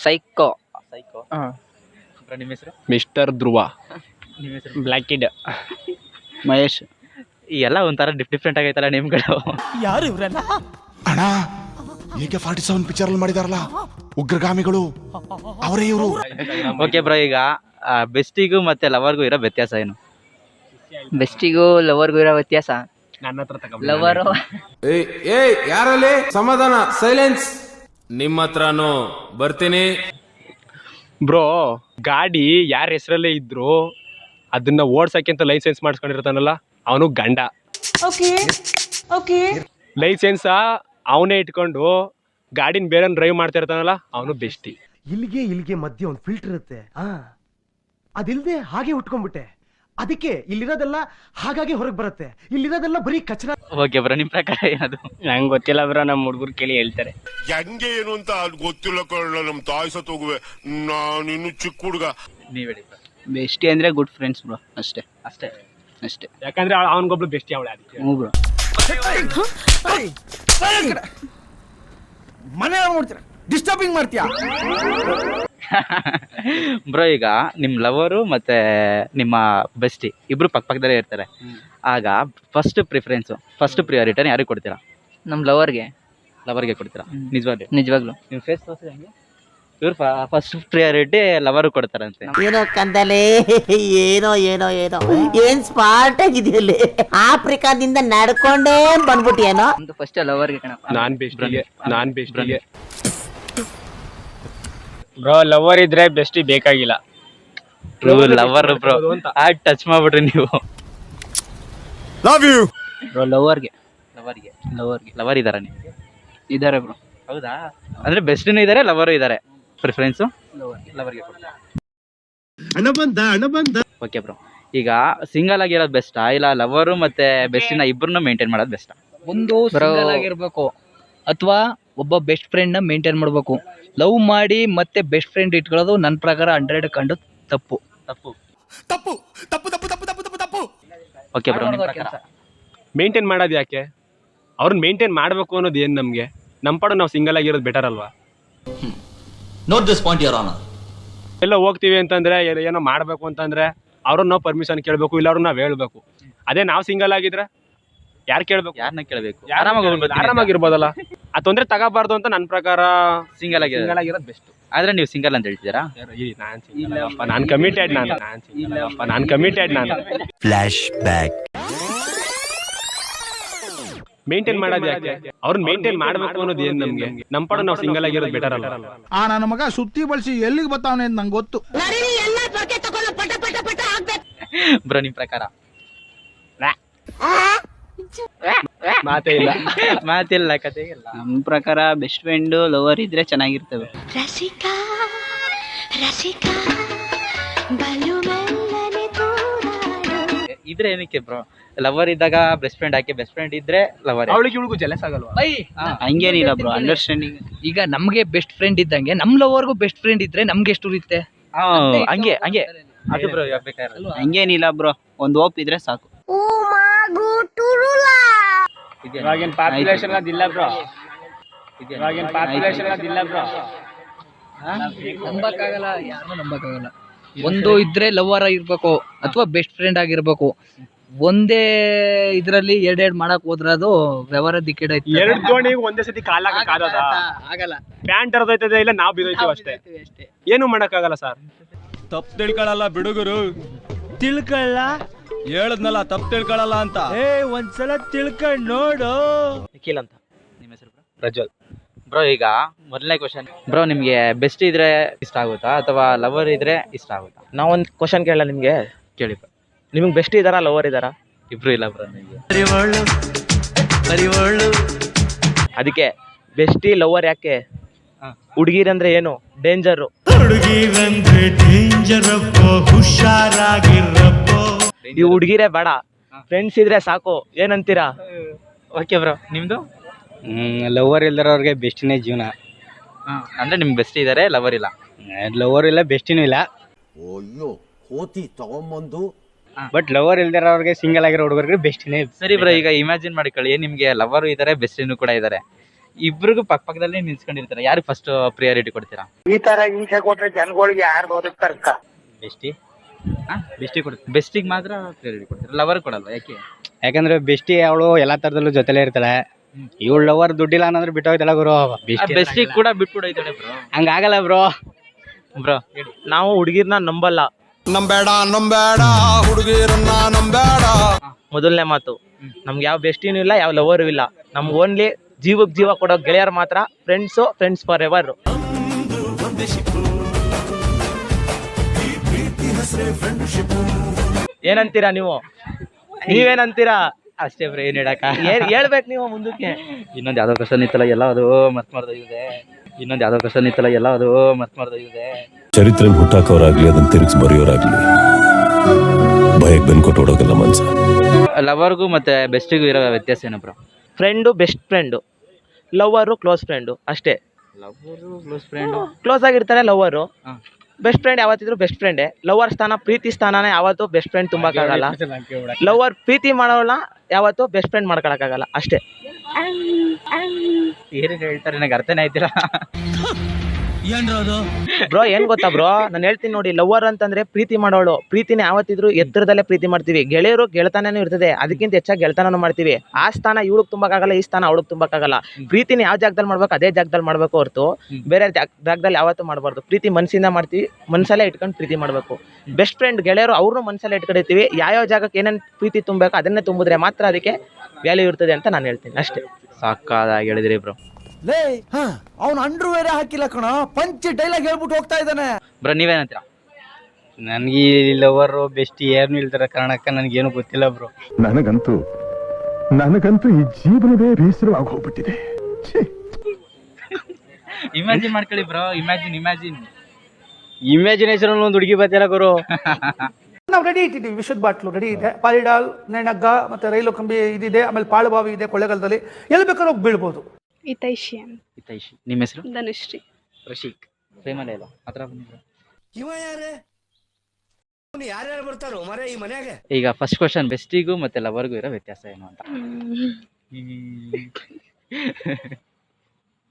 Psycho. Psycho. ನಿಮ್ಮ ಹೆಸರು? Mister Dhruva. ನಿಮ್ಮ ಹೆಸರು? Black kid. ಮಹೇಶ್. ಈ ಎಲ್ಲ ಒಂಥರ ಡಿಫ್ರೆಂಟ್ ಆಗೈತಲ್ಲ ನೇಮ್ಗಳು. ಯಾರು ಇವರೆಲ್ಲ? ಅಣ್ಣ AK-47 ಪಿಕ್ಚರ್ ಅಲ್ಲಿ ಮಾಡಿದಾರಲ್ಲ ಉಗ್ರಗಾಮಿಗಳು, ಅವರೇ ಇವರು. ಓಕೆ ಬ್ರೋ, ಈಗ ಬೆಸ್ಟಿಗೂ ಮತ್ತೆ ಲವರ್ಗೂ ಇರೋ ವ್ಯತ್ಯಾಸ ಏನು? ಬೆಸ್ಟಿಗೂ ಲವರ್ಗೂ ಇರೋ ವ್ಯತ್ಯಾಸ, ನನ್ನ ಹತ್ರ ತಗೊಂಡು ಲವರು ಯಾರಲ್ಲಿ ಸಮಾಧಾನ, ಸೈಲೆನ್ಸ್. ನಿಮ್ಮ ಹತ್ರನು ಬರ್ತೀನಿ. ಬ್ರೋ, ಗಾಡಿ ಯಾರ ಹೆಸರಲ್ಲೇ ಇದ್ರು ಅದನ್ನ ಓಡ್ಸಕ್ಕೆ ಅಂತ ಲೈಸೆನ್ಸ್ ಮಾಡಿಸ್ಕೊಂಡಿರ್ತಾನಲ್ಲ ಅವನು ಗಂಡ. ಲೈಸೆನ್ಸ್ ಅವನೇ ಇಟ್ಕೊಂಡು ಗಾಡಿನ ಬೇರೆ ಡ್ರೈವ್ ಮಾಡ್ತಾ ಇರ್ತಾನಲ್ಲ ಅವನು ಬೆಸ್ಟಿ. ಇಲ್ಲಿಗೆ ಮಧ್ಯೆ ಒಂದು ಫಿಲ್ಟರ್ ಇರುತ್ತೆ, ಅದಿಲ್ದೆ ಹಾಗೆ ಉಟ್ಕೊಂಡ್ಬಿಟ್ಟೆ, ಅದಕ್ಕೆ ಇಲ್ಲಿರೋದೆಲ್ಲ ಹಾಗಾಗಿ ಹೊರಗೆ ಬರುತ್ತೆ, ಇಲ್ಲಿರೋದೆಲ್ಲ ಬರೀ ಕಚರ. ಓಕೆ ಬ್ರೋ, ನಿಮ್ಮ ಪ್ರಕಾರ ಏನದು? ನಂಗೆ ಗೊತ್ತಿಲ್ಲ ಬ್ರೋ, ನಮ್ಮ ಹುಡುಗರು ಕೇಳಿ ಹೇಳ್ತಾರೆ. ಹೆಂಗೆ ಏನು ಅಂತ ಗೊತ್ತಿಲ್ಲ ಕಳ್ಳ, ನಮ್ ತಾಯಿ ಸತ್ ಹೋಗುವೆ, ನಾನು ಇನ್ನು ಚಿಕ್ಕ ಹುಡುಗ. ನೀವ್ ಹೇಳಿ ಬ್ರೋ. ಬೆಸ್ಟಿ ಅಂದ್ರೆ ಗುಡ್ ಫ್ರೆಂಡ್ಸ್ ಬ್ರೋ, ಅಷ್ಟೇ. ಯಾಕಂದ್ರೆ ಅವನಿಗೊಬ್ಳು ಬೆಸ್ಟಿ ಅವಳೆ, ಅದಕ್ಕೆ. ಹ್ಞೂ ಬ್ರೋ. ಮನೆ ಮಾಡ್ತೀರಾ, ಡಿಸ್ಟರ್ಬಿಂಗ್ ಮಾಡ್ತೀಯಾ ಬ್ರೋ, ಈಗ ನಿಮ್ಮ ಲವರು ಮತ್ತೆ ನಿಮ್ಮ ಬೆಸ್ಟಿ ಇಬ್ರು ಪಕ್ಕದಲ್ಲೇ ಇರ್ತಾರೆ. ಆಗ ಫಸ್ಟ್ ಪ್ರಿಫರೆನ್ಸು, ಫಸ್ಟ್ ಪ್ರಿಯಾರಿಟಿನ ಯಾರಿಗೆ ಕೊಡ್ತೀರಾ? ನಮ್ಮ ಲವರ್ಗೆ ಕೊಡ್ತೀರಾ? ನಿಜವಾಗ್ಲೂ? ನಿಜವಾಗ್ಲು. ನಿಮ್ಮ ಫೇಸ್ ತೋರಿಸಿ ಹಂಗೆ. ಇವ್ರು ಫಸ್ಟ್ ಪ್ರಿಯಾರಿಟಿ ಲವರು ಕೊಡ್ತಾರಂತೆ. ಏನೋ ಕಂದಲೆ, ಏನೋ ಏನ್ ಸ್ಮಾರ್ಟ್ ಆಗಿದೆಯಲ್ಲಿ, ಆಫ್ರಿಕಾದಿಂದ ನಡ್ಕೊಂಡೇ ಬಂದ್ಬಿಟ್ಟಿಯೇನೋ. ಒಂದು ಫಸ್ಟ್ ಲವರ್ಗೆ ಕಣಪ್ಪ. ನಾನ್ ಬೆಸ್ಟಿಗೆ ಬ್ರೋ. ಲವರ್ ಇದ್ರೆ ಬೆಸ್ಟಿ ಬೇಕಾಗಿಲ್ಲ. ಲವರ್ ಬ್ರೋ, ಟಚ್ ಮಾಡ್ಬಿಟ್ರಿ ನೀವು. ಲವ್ ಯು ಬ್ರೋ, ಲವರ್ಗೆ ಲವರ್ ಇದಾರ ನಿಮಗೆ? ಇದಾರೆ ಬ್ರೋ. ಹೌದಾ? ಅಂದ್ರೆ ಬೆಸ್ಟಿನೂ ಇದಾರೆ, ಲವರು ಇದಾರೆ. ಪ್ರಿಫರೆನ್ಸು ಲವರ್ಗೆ ಕೊಡ್ತಾರೆ. ಓಕೆ ಬ್ರೋ, ಈಗ ಸಿಂಗಲ್ ಆಗಿರೋದು ಬೆಸ್ಟಾ ಇಲ್ಲ ಲವರು ಮತ್ತೆ ಬೆಸ್ಟಿನ ಇಬ್ಬರನ್ನು ಮೇಂಟೈನ್ ಮಾಡೋದು ಬೆಸ್ಟಾ? ಒಂದು ಸಿಂಗಲ್ ಆಗಿರ್ಬೇಕು ಅಥವಾ ಒಬ್ಬ ಬೆಸ್ಟ್ ಫ್ರೆಂಡ್ ನ ಮೇಂಟೈನ್ ಮಾಡ್ಬೇಕು. ಲವ್ ಮಾಡಿ ಮತ್ತೆ ಬೆಸ್ಟ್ ಫ್ರೆಂಡ್ ಇಟ್ಕೊಳ್ಳೋದು ನನ್ನ ಪ್ರಕಾರ 100 ಕಂಡು ತಪ್ಪು. ಓಕೆ ಬ್ರೋ, ನಿಮ್ಮ ಪ್ರಕಾರ ಮೇಂಟೈನ್ ಮಾಡೋದು ಯಾಕೆ? ಅವ್ರನ್ನ ಮೇಂಟೈನ್ ಮಾಡಬೇಕು ಅನ್ನೋದು ಏನು ನಮಗೆ? ನಮ್ಮ ಪಾಡು ನಾವು ಸಿಂಗಲ್ ಆಗಿರೋದು ಬೆಟರ್ ಅಲ್ವಾ? Note this point your honour. ಎಲ್ಲ ಹೋಗ್ತೀವಿ ಅಂತಂದ್ರೆ ಏನೋ ಮಾಡಬೇಕು ಅಂತಂದ್ರೆ ಅವ್ರನ್ನ ನಾವು ಪರ್ಮಿಷನ್ ಕೇಳಬೇಕು, ಇಲ್ಲ ಅವ್ರನ್ನ ನಾವು ಹೇಳ್ಬೇಕು. ಅದೇ ನಾವು ಸಿಂಗಲ್ ಆಗಿದ್ರೆ ಯಾರು ಕೇಳಬೇಕು? ಯಾರನ್ನ ಕೇಳಬೇಕು? ಆರಾಮಾಗಿರ್ಬೋದಲ್ಲ. ಆ ತೊಂದರೆ ತಗೋಬಾರ್ದು ಅಂತ ನನ್ನ ಪ್ರಕಾರ ಸಿಂಗಲ್ ಆಗಿರೋದು ಬೆಸ್ಟ್. ಆದ್ರೆ ನೀವು ಸಿಂಗಲ್ ಅಂತ ಹೇಳ್ತಿದ್ದೀರಾ? ನಾನು ಕಮಿಟೆಡ್. ನಾನು ಕಮಿಟೆಡ್. Flash back. ಮೇಂಟೈನ್ ಮಾಡೋದು ಯಾಕೆ? ಅವ್ರನ್ನ ಮೇಂಟೈನ್ ಮಾಡಬೇಕು ಅನ್ನೋದು ಏನು ನಮಗೆ? ನಮ್ಮ ಪಾಡು ನಾವು ಸಿಂಗಲ್ ಆಗಿರೋದು ಬೆಟರ್ ಅಲ್ವಾ? ನನ್ನ ಮಗ ಸುತ್ತಿ ಬಳಸಿ ಎಲ್ಲಿಗೆ ಬರ್ತಾವನೆ ಅಂತ ನಂಗೆ ಗೊತ್ತು. ಬ್ರೋ, ನಿಮ್ಮ ಪ್ರಕಾರ? ಮಾತಿಲ್ಲ, ಕತೆ ಇಲ್ಲ. ನಮ್ಮ ಪ್ರಕಾರ ಬೆಸ್ಟ್ ಫ್ರೆಂಡ್ ಲವರ್ ಇದ್ರೆ ಚೆನ್ನಾಗಿರ್ತವೆ. ಇದ್ರೆ ಏನಕ್ಕೆ ಬ್ರೋ? ಲವರ್ ಇದ್ದಾಗ ಬೆಸ್ಟ್ ಫ್ರೆಂಡ್ ಹಾಕಿ, ಬೆಸ್ಟ್ ಫ್ರೆಂಡ್ ಇದ್ರೆ ಲವರ್. ಅವಳಿಗೆ ಇವಳಿಗೂ ಜೆಲಸ್ ಆಗಲ್ವಾ? ಹಂಗೇನಿಲ್ಲ ಬ್ರೋ, ಅಂಡರ್ಸ್ಟ್ಯಾಂಡಿಂಗ್. ಈಗ ನಮ್ಗೆ ಬೆಸ್ಟ್ ಫ್ರೆಂಡ್ ಇದ್ದಂಗೆ ನಮ್ ಲವರ್ಗೂ ಬೆಸ್ಟ್ ಫ್ರೆಂಡ್ ಇದ್ರೆ ನಮ್ಗೆ ಎಷ್ಟು ಇರುತ್ತೆ. ಹಂಗೆ ಅದು ಬ್ರೋ, ಹಂಗೇನಿಲ್ಲ ಬ್ರೋ, ಒಂದು ಓಪ್ ಇದ್ರೆ ಸಾಕು. ಇವಾಗಿನ ಪಾಪ್ಯುಲೇಷನ್ ಅದಿಲ್ಲ ಬ್ರೋ. ನಂಬಕ್ಕಾಗಲ್ಲ, ಯಾರನ್ನೂ ನಂಬಕ್ಕಾಗಲ್ಲ. ಒಂದು ಇದ್ರೆ ಲವರ್ ಆಗಿರ್ಬೇಕು ಅಥವಾ ಬೆಸ್ಟ್ ಫ್ರೆಂಡ್ ಆಗಿರ್ಬೇಕು. ಒಂದೇ ಇದ್ರಲ್ಲಿ ಎರಡೆರಡು ಮಾಡಕ್ ಹೋದ್ರೆ ಅದು ವ್ಯವಹಾರ ದಿಕ್ಕಿಡ. ಎರಡು ದೋಣಿಗೆ ಒಂದೇ ಸತಿ ಆಗಲ್ಲ. ಪ್ಯಾಂಟ್ ಹರಿದೋಯ್ತದೆ, ಇಲ್ಲ ನಾವು ಬಿದ್ದೋಯ್ತೀವಿ ಅಷ್ಟೇ. ಏನು ಮಾಡಕ್ಕಾಗಲ್ಲ ಸರ್. ತಪ್ಪು ತಿಳ್ಕೊಳ್ಳಲ್ಲ ಬಿಡುಗರು. ತಿಳ್ಕೊಳ್ಳ ಹೇಳದ್ನಲ್ಲ, ತಪ್ಪು ತಿಳ್ಕೊಳ್ಳಲ್ಲ ಅಂತ. ಒಂದ್ಸಲ ತಿಳ್ಕೊಂಡ್ ನೋಡು. ನಿಖಿಲ್ ಅಂತ. ನಿಮ್ಮ ಹೆಸರು ಬ್ರೋ? ಪ್ರಜ್ವಲ್. ಬ್ರೋ, ಈಗ ಮೊದಲನೇ ಕ್ವಶನ್ ಬ್ರೋ, ನಿಮ್ಗೆ ಬೆಸ್ಟ್ ಇದ್ರೆ ಇಷ್ಟ ಆಗುತ್ತಾ ಅಥವಾ ಲವರ್ ಇದ್ರೆ ಇಷ್ಟ ಆಗುತ್ತಾ? ನಾವೊಂದು ಕ್ವಶನ್ ಕೇಳಲ್ಲ ನಿಮ್ಗೆ? ಕೇಳಿ ಬ್ರೋ. ನಿಮ್ಗೆ ಬೆಸ್ಟ್ ಇದಾರಾ ಲವರ್ ಇದಾರಾ? ಇಬ್ರು ಇಲ್ಲ ಬ್ರೋ ನಿಮಗೆ. ಅದಕ್ಕೆ ಬೆಸ್ಟಿ ಲವರ್ ಯಾಕೆ? ಹುಡುಗಿರಂದ್ರೆ ಏನು ಡೇಂಜರ್. ಈ ಹುಡುಗಿರೇ ಬೇಡ, ಫ್ರೆಂಡ್ಸ್ ಇದ್ರೆ ಸಾಕು. ಏನಂತೀರಾ? ಓಕೆ ಬ್ರೋ, ನಿಮ್ದು? ಲವರ್ ಇಲ್ದಿರೋರ್ಗೆ ಬೆಸ್ಟಿನೇ ಜೀವನ. ಅಂದ್ರೆ ನಿಮ್ಗೆ ಬೆಸ್ಟ್ ಇದಾರೆ, ಲವರ್ ಇಲ್ಲ? ಲವರ್ ಇಲ್ಲ, ಬೆಸ್ಟಿನೂ ಇಲ್ಲ. ಕೋತಿ ತಗೊಂಬಂದು ಬಟ್ ಲವರ್ ಇಲ್ದಿರೋರ್ಗೆ, ಸಿಂಗಲ್ ಆಗಿರೋ ಹುಡುಗರಿಗೆ ಬೆಸ್ಟಿನೇ. ಸರಿ ಬ್ರೋ, ಈಗ ಇಮ್ಯಾಜಿನ್ ಮಾಡಿಕೊಳ್ಳಿ, ನಿಮ್ಗೆ ಲವರು ಇದಾರೆ, ಬೆಸ್ಟಿನೂ ಕೂಡ ಇದಾರೆ. ಇಬ್ರಿಗೂ ಪಕ್ಕದಲ್ಲಿ ನಿಲ್ಸ್ಕೊಂಡಿರ್ತಾರೆ, ಯಾರಿಗೆ ಫಸ್ಟ್ ಪ್ರಿಯಾರಿಟಿ ಕೊಡ್ತೀರಾ? ಈ ತರ ಹಿಂಸೆ ಕೊಟ್ರೆ ಜನಗಳಿಗೆ ಯಾರು ಬದುಕ್ತಾರಕ್ಕ? ಬೆಸ್ಟಿ ಬೆಸ್ಟಿ ಕೊಡ್ತೀವಿ, ಬೆಸ್ಟಿಗೆ ಮಾತ್ರ ಪ್ರಿಯಾರಿಟಿ ಕೊಡ್ತೀರಾ, ಲವರ್ ಕೊಡಲ್ವಾ? ಯಾಕೆ? ಯಾಕಂದ್ರೆ ಬೆಸ್ಟಿ ಅವಳು ಎಲ್ಲಾ ತರದಲ್ಲೂ ಜೊತೆಲೇ ಇರ್ತಾಳೆ. ಇವಳು ಲವರ್ ದುಡ್ಡಿಲ್ಲ ಅನ್ನಂದ್ರೆ ಬಿಟ್ಟು ಹೋಗ್ತಾಳ ಗುರು. ಬೆಸ್ಟಿಗೆ ಕೂಡ ಬಿಟ್ಬಿಡೈತಾಳೆ ಬ್ರೋ. ಹಂಗಾಗಲ್ಲ ಬ್ರೋ. ಬ್ರೋ ನಾವು ಹುಡುಗಿರ್ನ ನಂಬಲ್ಲ. ನಂಬೇಡ ಹುಡುಗಿರನ್ನ ನಂಬೇಡ. ಮೊದಲನೇ ಮಾತು, ನಮ್ಗೆ ಯಾವ ಬೆಸ್ಟಿನೂ ಇಲ್ಲ, ಯಾವ ಲವರು ಇಲ್ಲ. ನಮ್ಗೆ ಓನ್ಲಿ ಜೀವಕ್ಕೆ ಜೀವ ಕೊಡೋ ಗೆಳೆಯರು ಮಾತ್ರ. Friends for ever. ಏನಂತೀರಾ ನೀವು? ನೀವೇನಂತೀರಾ? ಅಷ್ಟೇ ಬ್ರೋ, ಏನ್ ಹೇಳಕ್ಕ. ಹೇಳ್ಬೇಕು ನೀವು ಮುಂದಕ್ಕೆ. ಇನ್ನೊಂದು ಯಾವ್ದೋ ಕ್ವಶನ್ ಇತ್ತಲ್ಲ, ಎಲ್ಲ ಅದು ಮತ್ ಮಾಡ್ದಾಗಿದೆ. ಚರಿತ್ರೆ ಹುಟ್ಟಾಕೋರಾಗ್ಲಿ ಅದನ್ನ ತಿರುಗಿಸಿ ಬರೆಯೋರಾಗ್ಲಿ ಭಯಕ್ಕೆ ಬೆನ್ಕೊಟ್ಟು ಓಡೋಗಲ್ಲ ಮನ್ಸ. ಲವರ್ಗೂ ಮತ್ತೆ ಬೆಸ್ಟಿಗೂ ಇರೋ ವ್ಯತ್ಯಾಸ ಏನು bro? Friend best friend, lover close friend ಅಷ್ಟೇ. ಲವರು ಕ್ಲೋಸ್ ಫ್ರೆಂಡು ಕ್ಲೋಸ್ ಆಗಿರ್ತಾರೆ ಲವರು. ಬೆಸ್ಟ್ ಫ್ರೆಂಡ್ ಯಾವತ್ತಿದ್ರು ಬೆಸ್ಟ್ ಫ್ರೆಂಡೇ. ಲವರ್ ಸ್ಥಾನ, ಪ್ರೀತಿ ಸ್ಥಾನನೇ ಯಾವತ್ತೂ ಬೆಸ್ಟ್ ಫ್ರೆಂಡ್ ತುಂಬಕ್ಕಾಗಲ್ಲ. ಲವರ್ ಪ್ರೀತಿ ಮಾಡೋಲ್ಲ ಯಾವತ್ತೂ ಬೆಸ್ಟ್ ಫ್ರೆಂಡ್ ಮಾಡ್ಕೊಳಕ್ಕಾಗಲ್ಲ ಅಷ್ಟೇ. ಏನು ಹೇಳ್ತಾರೆ ನನಗೆ ಅರ್ಥನೇ ಆಯ್ತಿಲ್ಲ. ಬ್ರೋ ಏನ್ ಗೊತ್ತಾ ಬ್ರೋ, ನಾನು ಹೇಳ್ತೀನಿ ನೋಡಿ. ಲವರ್ ಅಂತಂದ್ರೆ ಪ್ರೀತಿ ಮಾಡೋಳು. ಪ್ರೀತಿನ ಯಾವತ್ತಿದ್ರು ಎತ್ತರದಲ್ಲೇ ಪ್ರೀತಿ ಮಾಡ್ತೀವಿ. ಗೆಳೆಯರು ಗೆಳತನೂ ಇರ್ತದೆ, ಅದಕ್ಕಿಂತ ಹೆಚ್ಚಾಗಿ ಗೆಳತನೂ ಮಾಡ್ತೀವಿ. ಆ ಸ್ಥಾನ ಇವಳಿಗೆ ತುಂಬಕ್ಕಾಗಲ್ಲ, ಈ ಸ್ಥಾನ ಅವಳಿಗೆ ತುಂಬಕ್ಕಾಗಲ್ಲ. ಪ್ರೀತಿನ ಯಾವ ಜಾಗದಲ್ಲಿ ಮಾಡ್ಬೇಕು ಅದೇ ಜಾಗದಲ್ಲಿ ಮಾಡ್ಬೇಕು ಹೊರತು ಬೇರೆ ಜಾಗದಲ್ಲಿ ಯಾವತ್ತೂ ಮಾಡಬಾರ್ದು. ಪ್ರೀತಿ ಮನಸ್ಸಿಂದ ಮಾಡ್ತೀವಿ, ಮನಸ್ಸಲ್ಲೇ ಇಟ್ಕೊಂಡು ಪ್ರೀತಿ ಮಾಡಬೇಕು. ಬೆಸ್ಟ್ ಫ್ರೆಂಡ್ ಗೆಳೆಯರು ಅವ್ರನ್ನೂ ಮನಸ್ಸಲ್ಲೇ ಇಟ್ಕೊಂಡಿರ್ತೀವಿ. ಯಾವ ಜಾಗಕ್ಕೆ ಏನೇನು ಪ್ರೀತಿ ತುಂಬಬೇಕು ಅದನ್ನೇ ತುಂಬಿದ್ರೆ ಮಾತ್ರ ಅದಕ್ಕೆ ವ್ಯಾಲ್ಯೂ ಇರ್ತದೆ ಅಂತ ನಾನು ಹೇಳ್ತೀನಿ ಅಷ್ಟೇ. ಸಾಕಾಗಿ ಹೇಳಿದ್ರಿ ಬ್ರೋ. ಅವ್ನು ಅಂಡ್ರೂ ಬೇರೆ ಹಾಕಿಲ್ಲ ಕಣ, ಪಂಚ್ ಡೈಲಾಗ್ ಹೇಳ್ಬಿಟ್ಟು ಹೋಗ್ತಾ ಇದ್ದಾನೆ. ಬ್ರೋ ನೀವೇನಂತೀರಾ? ನನ್ಗೆ ಲವರು ಬೆಸ್ಟ್ ಏನು ಹೇಳ್ತಾರೆ ಕಾರಣಕ್ಕೆ ನನಗೇನು ಗೊತ್ತಿಲ್ಲ ಬ್ರೋ. ನನಗಂತೂ ಈ ಜೀವನವೇ ಬೇಸರವಾಗಿ ಹೋಗ್ಬಿಟ್ಟಿದೆ. ಇಮ್ಯಾಜಿನ್ ಮಾಡ್ಕೊಳ್ಳಿ ಬ್ರೋ, ಇಮ್ಯಾಜಿನ್. ಇಮ್ಯಾಜಿನೇಷನ್ ಒಂದು ಹುಡುಗಿ ಬರ್ತಿಲ್ಲ ಗುರು. ನಾವು ರೆಡಿ ಇಟ್ಟಿದ್ದೀವಿ, ವಿಷದ ಬಾಟ್ಲು ರೆಡಿ ಇದೆ, ಪಾಲಿಡಾಲ್, ನೆಣಗ್ಗ ಮತ್ತೆ ರೈಲು ಕಂಬಿ ಇದಿದೆ, ಆಮೇಲೆ ಪಾಳುಬಾವಿ ಇದೆ ಕೊಳ್ಳೇಗಾಲದಲ್ಲಿ. ಎಲ್ಲಿ ಬೇಕಾದ್ರೂ ಹೋಗಿ ಬೀಳ್ಬೋದು. ಹಿತೈಷಿ. ನಿಮ್ಮ ಹೆಸರು? ಧನುಶ್ರೀ. ರಶೀಕ್. ಪ್ರೇಮಲೇ ಇಲ್ಲ ಹತ್ರ ಬಂದಿದ್ರು. ಯಾರ್ಯಾರು ಬರ್ತಾರೋ ಮರೆ ಈ ಮನೆಯಾಗೆ? ಈಗ ಫಸ್ಟ್ ಕ್ವಶನ್, ಬೆಸ್ಟಿಗೂ ಮತ್ತೆ ಲವರ್ಗೂ ಇರೋ ವ್ಯತ್ಯಾಸ ಏನು ಅಂತ.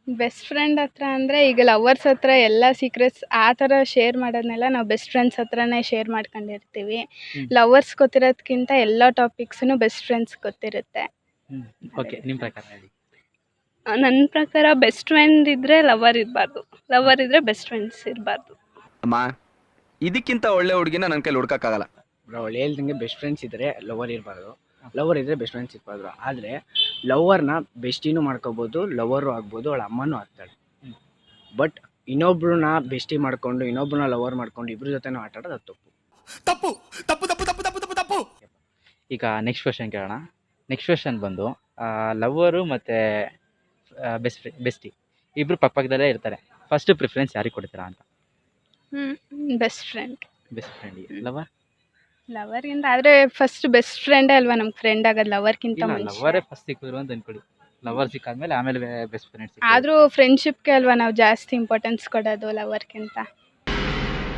ಬೆಸ್ಟ್ ಫ್ರೆಂಡ್ ಹತ್ರ ಅಂದರೆ ಈಗ ಲವರ್ಸ್ ಹತ್ರ ಎಲ್ಲ ಸೀಕ್ರೆಟ್ಸ್ ಆ ಥರ ಶೇರ್ ಮಾಡೋದನ್ನೆಲ್ಲ ನಾವು ಬೆಸ್ಟ್ ಫ್ರೆಂಡ್ಸ್ ಹತ್ರನೇ ಶೇರ್ ಮಾಡ್ಕೊಂಡಿರ್ತೀವಿ. ಲವರ್ಸ್ ಗೊತ್ತಿರೋದಕ್ಕಿಂತ ಎಲ್ಲ ಟಾಪಿಕ್ಸೂ ಬೆಸ್ಟ್ ಫ್ರೆಂಡ್ಸ್ ಗೊತ್ತಿರುತ್ತೆ. ಓಕೆ, ನಿಮ್ಮ ಪ್ರಕಾರ ಹೇಳಿ. ನನ್ನ ಪ್ರಕಾರ ಬೆಸ್ಟ್ ಫ್ರೆಂಡ್ ಇದ್ದರೆ ಲವರ್ ಇರಬಾರ್ದು, ಲವರ್ ಇದ್ದರೆ ಬೆಸ್ಟ್ ಫ್ರೆಂಡ್ಸ್ ಇರಬಾರ್ದು. ಅಮ್ಮ, ಇದಕ್ಕಿಂತ ಒಳ್ಳೆ ಹುಡುಗಿನ ನನ್ನ ಕೈಲಿ ಹುಡ್ಕಕ್ಕಾಗಲ್ಲ. ಅವಳು ಹೇಳ್ದಂಗೆ ಬೆಸ್ಟ್ ಫ್ರೆಂಡ್ಸ್ ಇದ್ದರೆ ಲವರ್ ಇರಬಾರ್ದು, ಲವರ್ ಇದ್ದರೆ ಬೆಸ್ಟ್ ಫ್ರೆಂಡ್ಸ್ ಇರಬಾರ್ದು. ಆದರೆ ಲವರ್ನ ಬೆಸ್ಟಿನೂ ಮಾಡ್ಕೋಬೋದು, ಲವರು ಆಗ್ಬೋದು, ಅವಳ ಅಮ್ಮನೂ ಆಗ್ತಾಳೆ. ಬಟ್ ಇನ್ನೊಬ್ರನ್ನ ಬೆಸ್ಟಿ ಮಾಡ್ಕೊಂಡು ಇನ್ನೊಬ್ರನ್ನ ಲವರ್ ಮಾಡ್ಕೊಂಡು ಇಬ್ಬರ ಜೊತೆನೂ ಆಟ ಆಡೋದು ಅದು ತಪ್ಪು. ತಪ್ಪು. ಈಗ ನೆಕ್ಸ್ಟ್ ಕ್ವಶನ್ ಕೇಳೋಣ. ನೆಕ್ಸ್ಟ್ ಕ್ವಶನ್ ಬಂದು ಲವರು ಮತ್ತು ಬೆಸ್ಟಿ ಇಬ್ಬರು ಪಕ್ಕದಲ್ಲೇ ಇರ್ತಾರೆ. ಫಸ್ಟ್ ಪ್ರಿಫರೆನ್ಸ್ ಯಾರಿಗೆ ಕೊಡ್ತೀರಾ ಅಂತ? Best friend. ಲವರ್ಗಿಂತ ಆದರೆ ಫಸ್ಟ್ ಬೆಸ್ಟ್ ಫ್ರೆಂಡೇ ಅಲ್ವಾ ನಮ್ಗೆ ಫ್ರೆಂಡ್ ಆಗೋದು, ಲವರ್ಗಿಂತ ಮುಂಚೆ. ಲವರೇ ಫಸ್ಟ್ ಸಿಕ್ಕಿದ್ರು ಅಂತ ಅನ್ಕೊಳ್ಳಿ. ಲವರ್ ಸಿಕ್ಕಾದ್ಮೇಲೆ ಆಮೇಲೆ ಬೆಸ್ಟ್ ಫ್ರೆಂಡ್ಸ್. ಆದರೂ ಫ್ರೆಂಡ್ಶಿಪ್ಗೆ ಅಲ್ವಾ ನಾವು ಜಾಸ್ತಿ ಇಂಪಾರ್ಟೆನ್ಸ್ ಕೊಡೋದು ಲವರ್ಗಿಂತ.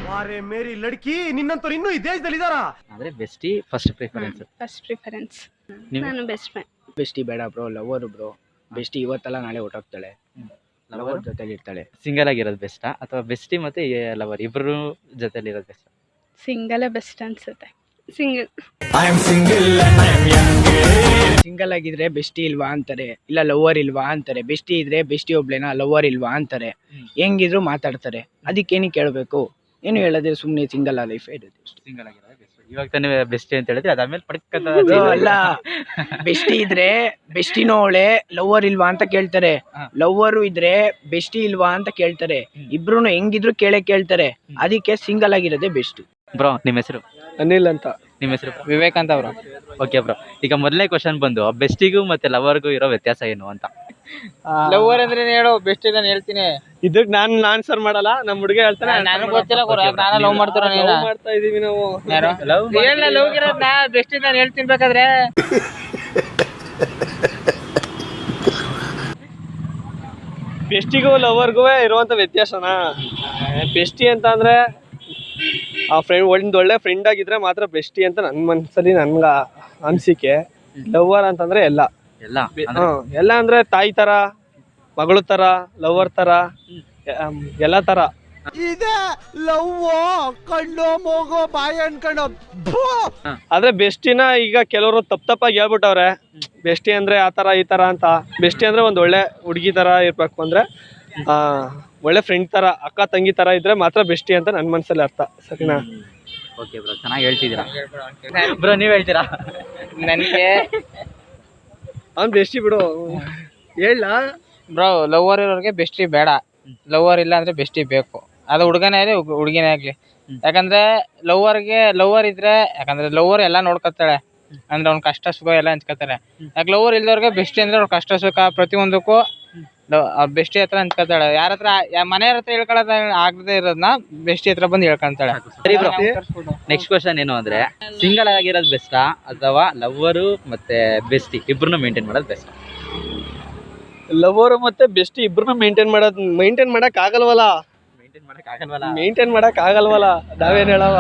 ವಾರೆ ಮೇರಿ ಲಡ್ಕಿ, ನಿನ್ನಂತವ್ರು ಇನ್ನೂ ಈ ದೇಶದಲ್ಲಿ ಇದಾರಾ? ಆದರೆ bestie first preference. First preference. ನಾನು ಬೆಸ್ಟ್ ಫ್ರೆಂಡ್. ಬೆಸ್ಟಿ ಬೇಡ ಬ್ರೋ, ಲವರು ಬ್ರೋ. ಬೆಸ್ಟಿ ಇವತ್ತಲ್ಲ ನಾಳೆ ಹೊಟ್ಟೋಗ್ತಾಳೆ, ಲವರ್ ಜೊತೆಲಿ ಇರ್ತಾಳೆ. ಸಿಂಗಲ್ ಆಗಿರೋದು ಬೆಸ್ಟಾ ಅಥವಾ ಬೆಸ್ಟಿ ಮತ್ತು ಲವರ್ ಇಬ್ಬರು ಜೊತೆಲಿ ಇರೋದು ಬೆಸ್ಟ್? ಸಿಂಗಲೇ ಬೆಸ್ಟ್ ಅನ್ಸುತ್ತೆ. ಸಿಂಗಲ್. ಸಿಂಗಲ್ ಆಗಿದ್ರೆ ಬೆಸ್ಟಿ ಇಲ್ವಾ ಅಂತಾರೆ, ಇಲ್ಲ ಲವರ್ ಇಲ್ವಾ ಅಂತಾರೆ. ಬೆಸ್ಟಿ ಇದ್ರೆ ಬೆಸ್ಟಿ ಒಬ್ಳೆನಾ, ಲವರ್ ಇಲ್ವಾ ಅಂತಾರೆ. ಹೆಂಗಿದ್ರು ಮಾತಾಡ್ತಾರೆ, ಅದಕ್ಕೇನು ಕೇಳಬೇಕು? ಏನು ಹೇಳೋದ್ರೆ ಸುಮ್ಮನೆ ಸಿಂಗಲ್ ಆ ಲೈಫ್ ಇರೋದು. ಸಿಂಗಲ್ ಆಗಿರೋದು ಬೆಸ್ಟ್. ಇವಾಗ ತಾನೇ ಬೆಸ್ಟಿ ಅಂತ ಹೇಳಿದ್ರೆ ಅದಾದ್ಮೇಲೆ ಪಡ್ಕಂತ ಅಲ್ಲ. ಬೆಸ್ಟಿ ಇದ್ರೆ ಬೆಸ್ಟಿನೋ ಅವಳೆ, ಲವರ್ ಇಲ್ವಾ ಅಂತ ಕೇಳ್ತಾರೆ. ಲವರು ಇದ್ರೆ ಬೆಸ್ಟಿ ಇಲ್ವಾ ಅಂತ ಕೇಳ್ತಾರೆ. ಇಬ್ರು ಹೆಂಗಿದ್ರು ಕೇಳ್ತಾರೆ. ಅದಕ್ಕೆ ಸಿಂಗಲ್ ಆಗಿರೋದೇ ಬೆಸ್ಟ್. ಬ್ರೋ ನಿಮ್ಮ ಹೆಸರು? ಅನಿಲ್ ಅಂತ. ನಿಮ್ಮ ಹೆಸರು? ವಿವೇಕಾಂತ ಬ್ರೋ. ಓಕೆ ಬ್ರೋ, ಈಗ ಮೊದಲನೇ ಕ್ವಶನ್ ಬಂದು ಬೆಸ್ಟಿಗೂ ಮತ್ತೆ ಲವರ್ಗೂ ಇರೋ ವ್ಯತ್ಯಾಸ ಏನು ಅಂತ. ಲವರ್ ಅಂದ್ರೆ ಹೇಳು, ಬೆಸ್ಟ್ ನಾನು ಹೇಳ್ತೀನಿ. ಇದಕ್ಕೆ ನಾನು ಆನ್ಸರ್ ಮಾಡಲ್ಲ, ನಮ್ಮ ಹುಡುಗ ಹೇಳ್ತಾನೆ. ನನಗೆ ಗೊತ್ತಿಲ್ಲ ಗುರು, ನಾನು ಲವ್ ಮಾಡ್ತಾರ. ಲವ್ ಮಾಡ್ತಾ ಇದೀವಿ ನಾವು. ಲವ್ ಇರೋದ್ನ ಬೆಸ್ಟ್ ನಾನು ಹೇಳ್ತೀನಿ ಬೇಕಾದ್ರೆ. ಬೆಸ್ಟಿಗೂ ಲವರ್ಗೂ ಇರುವಂತ ವ್ಯತ್ಯಾಸನ, ಬೆಸ್ಟಿ ಅಂತ ಅಂದ್ರೆ ಆ ಫ್ರೆಂಡ್ ಒಂದು ಒಳ್ಳೆ ಫ್ರೆಂಡ್ ಆಗಿದ್ರೆ ಮಾತ್ರ ಬೆಸ್ಟಿ ಅಂತ ನನ್ನ ಮನಸ್ಸಲ್ಲಿ ನನ್ಗ ಅನಿಸಿಕೆ. ಲವರ್ ಅಂತಂದ್ರೆ ಎಲ್ಲ ಎಲ್ಲ ಎಲ್ಲ ಅಂದ್ರೆ ತಾಯಿ ತರ, ಮಗಳು ತರ, ಲವರ್ ತರ, ಎಲ್ಲ ತರ. ಆದ್ರೆ ಬೆಸ್ಟಿನ ಈಗ ಕೆಲವರು ತಪ್ಪಾಗಿ ಹೇಳ್ಬಿಟ್ಟವ್ರೆ. ಬೆಸ್ಟಿ ಅಂದ್ರೆ ಆ ತರ ಈ ತರ ಅಂತ. ಬೆಸ್ಟಿ ಅಂದ್ರೆ ಒಂದ್ ಒಳ್ಳೆ ಹುಡುಗಿ ತರ ಇರ್ಬೇಕು, ಅಂದ್ರೆ ಒಳ್ಳೆ ಫ್ರೆಂಡ್ ತರ, ಅಕ್ಕ ತಂಗಿ ತರ ಇದ್ರೆ ಮಾತ್ರ ಬೆಸ್ಟಿ ಅಂತ ನನ್ನ ಮನ್ಸಲ್ಲಿ ಅರ್ಥ. ಸರಿನಾ? ಓಕೆ ಬ್ರೋ, ಚೆನ್ನಾಗಿ ಹೇಳ್ತಿದ್ದೀರಾ ಬ್ರೋ. ನೀವು ಹೇಳ್ತೀರಾ? ನನಗೆ ಅವ್ನ್ ಬೆಸ್ಟಿ ಬಿಡು, ಹೇಳ ಬ್ರೋ, ಲವರ್ ಇರೋರಿಗೆ ಬೆಸ್ಟಿ ಬೇಡ. ಲವರ್ ಇಲ್ಲ ಅಂದ್ರೆ ಬೆಸ್ಟಿ ಬೇಕು. ಅದು ಹುಡುಗನೇ ಆಗಲಿ ಹುಡುಗಿನೇ ಆಗಲಿ. ಯಾಕಂದ್ರೆ ಲವರ್ ಇದ್ರೆ, ಯಾಕಂದ್ರೆ ಲವರ್ ಎಲ್ಲ ನೋಡ್ಕೊತಾಳೆ, ಅಂದ್ರೆ ಅವ್ನ ಕಷ್ಟ ಸುಖ ಎಲ್ಲ ಹಂಚ್ಕೊತಾರೆ. ಯಾಕೆ ಲವರ್ ಇಲ್ದವ್ರಿಗೆ ಬೆಸ್ಟಿ ಅಂದ್ರೆ ಅವ್ರ ಕಷ್ಟ ಸುಖ ಪ್ರತಿಯೊಂದಕ್ಕೂ ಬೆಸ್ಟಿ ಹತ್ರ ಹಂಚ್ಕೊತಾಳೆ. ಯಾರ ಹತ್ರ ಮನೆಯವ್ರ ಹತ್ರ ಹೇಳ್ಕೊಳ್ಳೋದ ಆಗದೆ ಇರೋದನ್ನ ಬೆಸ್ಟಿ ಹತ್ರ ಬಂದು ಹೇಳ್ಕೊಂತಾಳೆ. ಸರಿ ಬ್ರೋ, ನೆಕ್ಸ್ಟ್ ಕ್ವಶನ್ ಏನು ಅಂದ್ರೆ, ಸಿಂಗಲ್ ಆಗಿರೋದು ಬೆಸ್ಟಾ ಅಥವಾ ಲವ್ವರು ಮತ್ತೆ ಬೆಸ್ಟಿ ಇಬ್ರು ಮೇಂಟೈನ್ ಮಾಡೋದು ಬೆಸ್ಟ್? ಲವರ್ ಮತ್ತೆ ಬೆಸ್ಟಿ ಇಬ್ರು ಮೇಂಟೈನ್ ಮಾಡಕ್ ಆಗಲ್ವಲ್ಲ. ಮೇಂಟೈನ್ ಮಾಡಕ್ ಆಗಲ್ವಲ್ಲ ನಾವೇನ್ ಹೇಳವ.